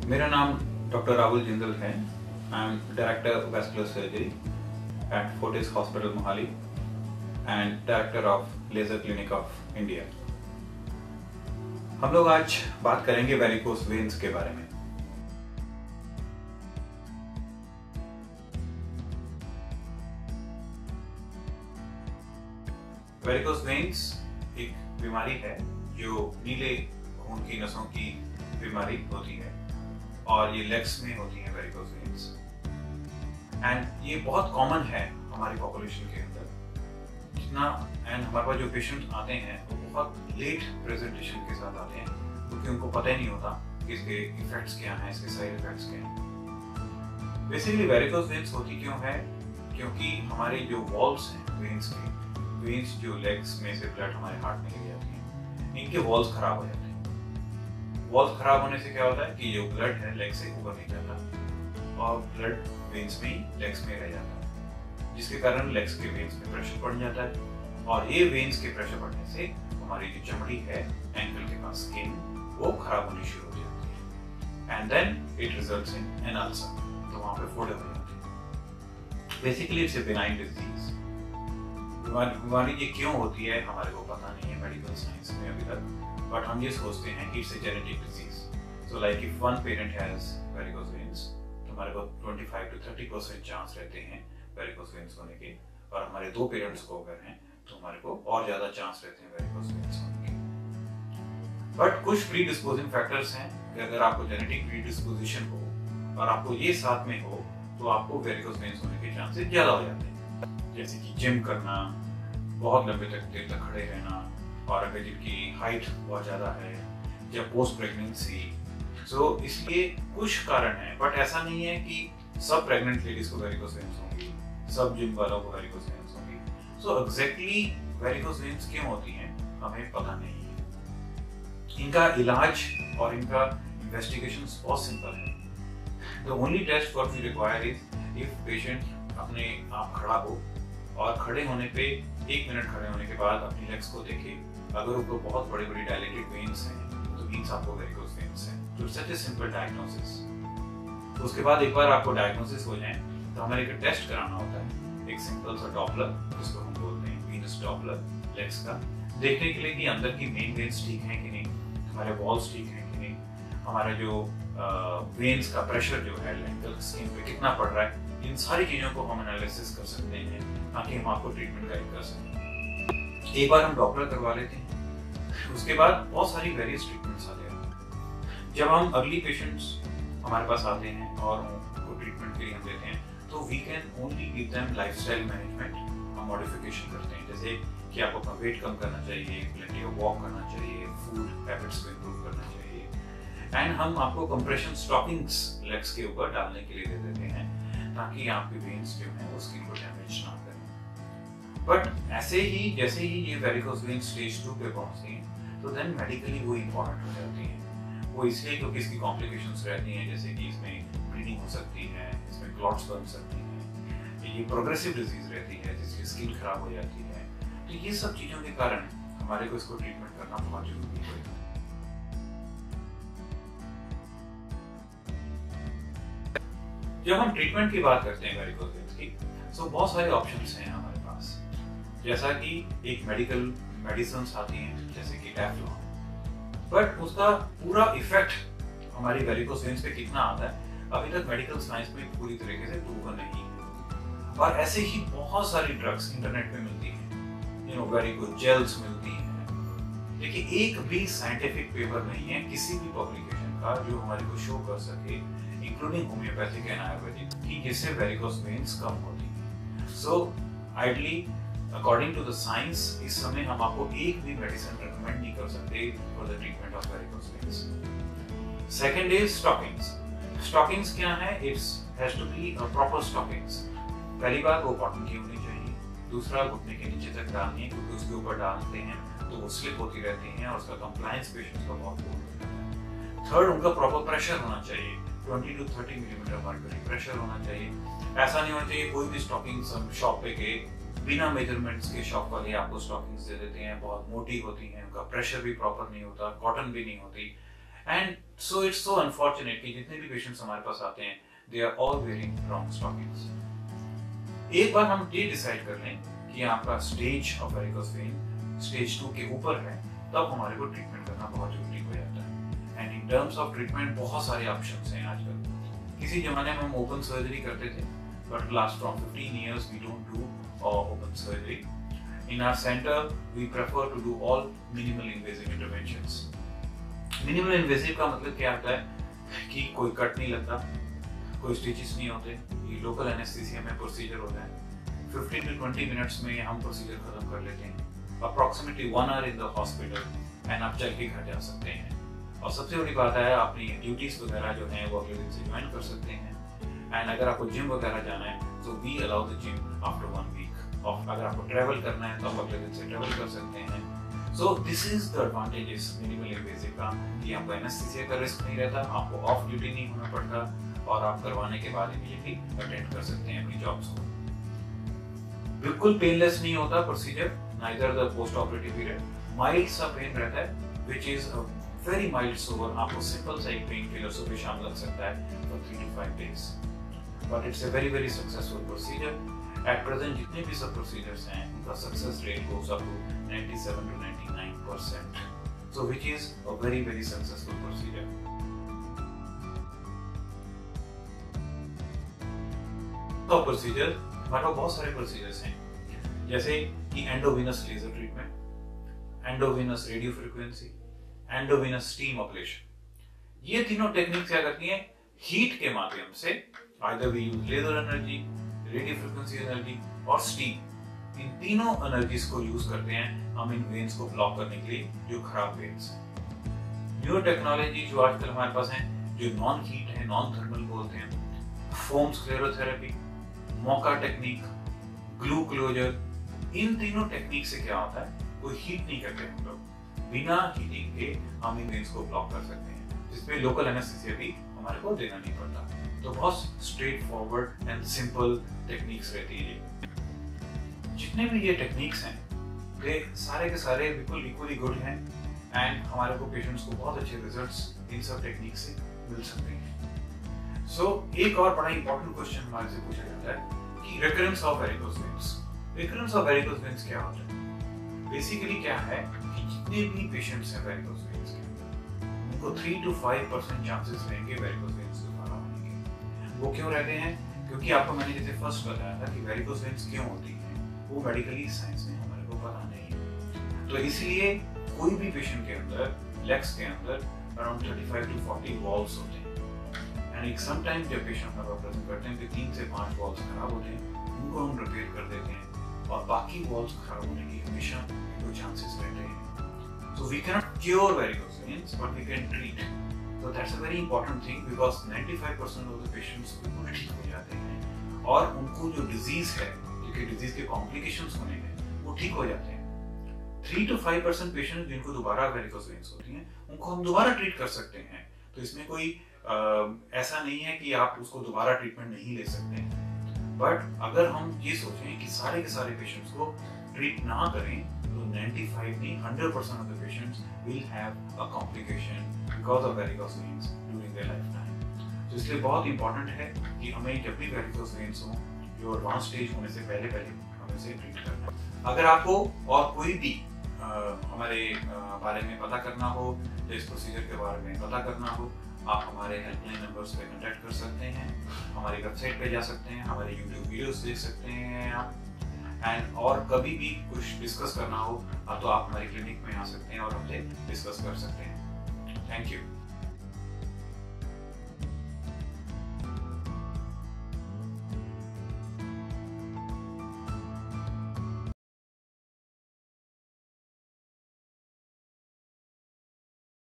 मेरा नाम डॉक्टर राहुल जिंदल है। I am director vascular surgery at Fortis hospital Mohali and director of laser clinic of India. हम लोग आज बात करेंगे वेरिकोस वेन्स के बारे में। वेरिकोस वेन्स एक बीमारी है जो नीले खून की नसों की बीमारी होती है और ये लेग्स में होती है वेरिकोस वेन्स। एंड ये बहुत कॉमन है हमारी पॉपुलेशन के अंदर जितना। एंड हमारे पास जो पेशेंट आते हैं वो बहुत लेट प्रेजेंटेशन के साथ आते हैं क्योंकि उनको पता ही नहीं होता कि इसके इफेक्ट्स क्या हैं, इसके साइड इफेक्ट्स क्या हैं। बेसिकली वेरिकोस वेन्स होती क्यों है? क्योंकि हमारे जो वॉल्स हैं वेन्स के, वेन्स जो लेग्स में से ब्लड हमारे हार्ट में ले जाती हैं, इनके वॉल्स खराब हो जाते हैं। वॉल्स खराब होने से क्या होता है कि जो ब्लड है लेग से ऊपर नहीं जाता और ब्लड वेन्स में ही लेग्स में रह जाता है, जिसके कारण लेग्स के वेन्स में प्रेशर बढ़ जाता है और ये वेन्स के प्रेशर बढ़ने से हमारी जो चमड़ी है एंकल के पास स्किन वो खराब होनी शुरू हो जाती है and then it results in an ulcer. तो वहां पे फोड़े हो जाते हैं। Basically it's a benign disease. बीमारी ये क्यों होती है हमारे को पता नहीं है मेडिकल साइंस में अभी तक, बट हम ये सोचते हैं कि it's a genetic disease. So like if one parent has varicose veins तो हमारे को 25 to 30% चांस रहते हैं वेरिकोस वेन्स होने के, और हमारे दो पेरेंट्स को अगर हैं तो हमारे को और ज्यादा चांस रहते हैं वेरिकोस वेन्स होने के। बट कुछ प्री डिस्पोजिंग फैक्टर्स हैं कि अगर आपको जेनेटिक प्री डिस्पोजिशन हो और आपको ये साथ में हो तो आपको वेरिकोस वेन्स होने के चांसेस ज्यादा हो जाते हैं। जैसे कि जिम करना, बहुत लंबे देर तक खड़े रहना, और अगर जिनकी हाइट बहुत ज्यादा है या पोस्ट प्रेगनेंसी। सो इसलिए कुछ कारण है, बट ऐसा नहीं है कि सब प्रेग्नेंट लेडीज को वेरिकोस वेन्स होंगी, सब जिम वालों को वेरिकोस वेन्स होंगी। सो एग्जैक्टली वेरिकोस वेन्स क्यों होती हैं हमें पता नहीं है। इनका इलाज और इनका इन्वेस्टिगेशन बहुत सिंपल है। The only test what we require is if patient अपने आप खड़ा हो और खड़े होने पे 1 मिनट खड़े होने के बाद अपनी लेग्स को देखे, अगर उनको बहुत बड़ी बड़ी डायलेटेड वेन्स हैं तो मींस आपको वेरिकोस वेन्स हैं। तो it's such a simple diagnosis. उसके बाद एक बार आपको डायग्नोसिस हो जाए तो हमें एक टेस्ट कराना होता है, एक सिंपल सा डॉपलर जिसको हम बोलते हैं वीनस डॉपलर लेग्स का, देखने के लिए कि अंदर की मेन वेन्स ठीक हैं कि नहीं, हमारे वॉल्स ठीक हैं कि नहीं, हमारे जो वेन्स का प्रेशर जो है एंकल स्किन पे कितना पड़ रहा है। इन सारी चीजों को हम एनालिसिस कर सकते हैं ताकि हम आपको ट्रीटमेंट गाइड कर सकें। एक बार हम डॉक्टर करवा लेते हैं, उसके बाद बहुत सारी वेरियस ट्रीटमेंट्स आते हैं। जब हम अगली पेशेंट्स हमारे पास आते हैं और उनको ट्रीटमेंट के लिए हम देते हैं तो we can only give them lifestyle management. हम मॉडिफिकेशन करते हैं, जैसे कि आपको अपना वेट कम करना चाहिए, प्लेंटी ऑफ वॉक करना चाहिए, फूड हैबिट्स को इम्प्रूव करना चाहिए, एंड हम आपको कंप्रेशन स्टॉकिंग्स लेग्स के ऊपर डालने के लिए दे देते हैं ताकि आपकी वेन्स जो है वो स्किन को डैमेज ना करें। बट ऐसे ही जैसे ही ये वेरिकोस वेन स्टेज 2 पे पहुंचती हैं तो देन मेडिकली वो इम्पोर्टेंट हो जाती हैं। वो इसलिए क्योंकि इसकी कॉम्प्लिकेशंस रहती हैं, जैसे कि इसमें ब्लीडिंग हो सकती है, इसमें क्लॉट्स बन सकती हैं, ये प्रोग्रेसिव डिजीज रहती है जिसकी स्किन खराब हो जाती है। तो ये सब चीजों के कारण हमारे को इसको ट्रीटमेंट करना बहुत जरूरी है। जब हम ट्रीटमेंट की बात करते हैं वेरिकोस वेन्स की, तो बहुत सारे ऑप्शंस हैं हमारे पास। जैसा कि एक मेडिसिन्स आती हैं जैसे कि टैफ्लॉन, बट उसका पूरा इफेक्ट हमारी वेरिकोस वेन्स पे कितना आता है अभी तक मेडिकल साइंस में पूरी तरीके से प्रूवन नहीं है। और ऐसे ही बहुत सारी ड्रग्स इंटरनेट पे मिलती हैं, वेरिकोस जेल्स मिलती हैं, लेकिन एक भी साइंटिफिक पेपर नहीं है किसी भी पब्लिकेशन का जो हमारे को शो कर सके, इंक्लूडिंग होम्योपैथिक एंड आयुर्वेदिक, कि जिससे वेरिकोस वेन्स कम होती है। So ideally according to the science इस समय हम आपको एक भी मेडिसिन रेकमेंड नहीं कर सकते for the treatment of varicose veins. Second is stockings. Stockings क्या है? It's has to be a proper stockings. पहली बात वो कॉटन की होनी चाहिए, दूसरा घुटने के नीचे तक डालनी है क्योंकि उसके ऊपर डालते हैं तो वो स्लिप होती रहती हैं और उसका कंप्लायंस पेशेंट्स का बहुत लोड होता है। थर्ड, उनका प्रॉपर प्रेशर होना चाहिए, 20 to 30 मिलीमीटर मर्क्यूरी प्रेशर होना चाहिए। ऐसा नहीं होना चाहिए कोई भी स्टॉकिंग्स हम शॉप पे गए बिना मेजरमेंट्स के शॉप वाले आपको स्टॉकिंग्स दे देते हैं, बहुत मोटी होती हैं, उनका प्रेशर भी प्रॉपर नहीं होता, कॉटन भी नहीं होती। And so it's so unfortunate कि जितने भी पेशेंट्स हमारे पास आते हैं they are all wearing wrong stockings. एक बार हम ये डिसाइड कर लें कि आपका stage of varicose vein stage 2 के ऊपर है, तब हमारे को ट्रीटमेंट करना बहुत जरूरी हो जाता है। And in terms of treatment बहुत सारे ऑप्शंस हैं आजकल। किसी जमाने में हम ओपन सर्जरी करते थे, but last from 15 years we don't do open surgery. In our center, we prefer to do all minimal invasive interventions. Minimal invasive का मतलब क्या होता है कि कोई कट नहीं लगता, कोई स्टिचेस नहीं होते, ये लोकल एनेस्थीसिया में प्रोसीजर होता है। 15 to 20 मिनट्स में हम प्रोसीजर खत्म कर लेते हैं। Approximately 1 hour in the hospital and आप चल के घर जा सकते हैं। और सबसे बड़ी बात है, अपनी ड्यूटीज वगैरह जो हैं वो अगले दिन से ज्वाइन कर सकते हैं। एंड अगर आपको जिम वगैरह जाना है तो we allow the gym after 1 week। और अगर आपको ट्रैवल करना है तो आप अगले दिन से ट्रैवल कर सकते हैं। So this is the advantages minimal invasive का, कि आपको एनेस्थीसिया का रिस्क नहीं रहता, आपको ऑफ ड्यूटी नहीं होना पड़ता, और आप करवाने के बाद इमीडिएटली अटेंड कर सकते हैं अपनी जॉब्स को। बिल्कुल पेनलेस नहीं होता procedure, neither the post operative period. Mild सा पेन रहता है which is a very mild sore. आपको सिंपल सा एक पेन किलर सुबह शाम लग सकता है for 3 to 5 days, but it's a very successful procedure. At present जितने भी सब प्रोसीजर्स हैं उनका success rate goes up to 97 to 99%, so which is a very successful procedure. तो प्रोसीजर हमारे पास बहुत सारे प्रोसीजर्स हैं, जैसे कि endovenous laser treatment, endovenous radio frequency, endovenous steam operation. ये तीनों टेक्निक क्या करती हैं, हीट के माध्यम से either we use laser energy, radio frequency energy और स्टीम, इन तीनों एनर्जीज को यूज करते हैं हम इन वेन्स को ब्लॉक करने के लिए जो खराब वेन्स हैं। न्यू टेक्नोलॉजी जो आजकल हमारे पास है, जो नॉन हीट है, नॉन थर्मल बोलते हैं, फोम स्क्लेरोथेरेपी, मोका टेक्निक, ग्लू क्लोजर, इन तीनों टेक्निक से क्या होता है, कोई हीट नहीं करते हम लोग, बिना हीटिंग के हम इन वेन्स को ब्लॉक कर सकते हैं, जिसमें लोकल एनेस्थीसिया भी हमारे को देना नहीं पड़ता। तो बहुत straight forward and simple techniques रहती है। जितने भी ये टेक्निक्स हैं वे सारे के सारे बिल्कुल इक्वली गुड हैं, एंड हमारे को पेशेंट्स को बहुत अच्छे रिजल्ट्स इन सब टेक्निक से मिल सकते हैं। सो एक और बड़ा इंपॉर्टेंट क्वेश्चन हमारे से पूछा जाता है कि recurrence of varicose veins. Recurrence of varicose veins क्या होता है? बेसिकली क्या है कि जितने भी पेशेंट्स हैं वेरिकोज वेन्स के अंदर, उनको 3 to 5% चांसेस रहेंगे वेरिकोज वेन्स दोबारा होने के। वो क्यों रहते हैं? क्योंकि आपको मैंने जैसे फर्स्ट बताया था कि वेरिकोज वेन्स क्यों होती हैं, वो मेडिकली साइंस में हमारे को पता नहीं है। तो इसलिए कोई भी पेशेंट के अंदर लेग्स के अंदर अराउंड 35 to 40 वॉल्स होते हैं, एंड एक सम टाइम जब पेशेंट हमारा ऑपरेशन करते हैं तो 3 से 5 वॉल्स खराब होते हैं, उनको हम रिपेयर कर देते हैं, और बाकी वॉल्स खराब होने की हमेशा दो चांसेस रहते हैं। So we can not cure varicose veins but we can treat. So that's a very important thing because 95% of the patients बिल्कुल ठीक हो जाते हैं, और उनको जो डिजीज है, जो डिजीज के कॉम्प्लिकेशंस होने हैं, वो ठीक हो जाते हैं। 3 to 5% पेशेंट जिनको दोबारा वेरिकोज वेन्स होती हैं, उनको हम दोबारा ट्रीट कर सकते हैं। तो इसमें कोई ऐसा नहीं है कि आप उसको दोबारा ट्रीटमेंट नहीं ले सकते हैं। बट अगर हम ये सोचें कि सारे के सारे पेशेंट्स को ट्रीट ना करें, तो 95 नहीं 100% of the patients will have a complication because of varicose veins during their lifetime. तो इसलिए बहुत इंपॉर्टेंट है कि हमें जब भी वेरिकोज वेन्स हो, जो एडवांस स्टेज होने से पहले हमें इसे ट्रीट करना है। अगर आपको और कोई भी हमारे बारे में पता करना हो, तो इस प्रोसीजर के बारे में पता करना हो, आप हमारे हेल्पलाइन नंबर्स पे कांटेक्ट कर सकते हैं, हमारी वेबसाइट पे जा सकते हैं, हमारे यूट्यूब वीडियोस देख सकते हैं आप, एंड और कभी भी कुछ डिस्कस करना हो तो आप हमारे क्लिनिक में आ सकते हैं और हमसे डिस्कस कर सकते हैं। Thank you.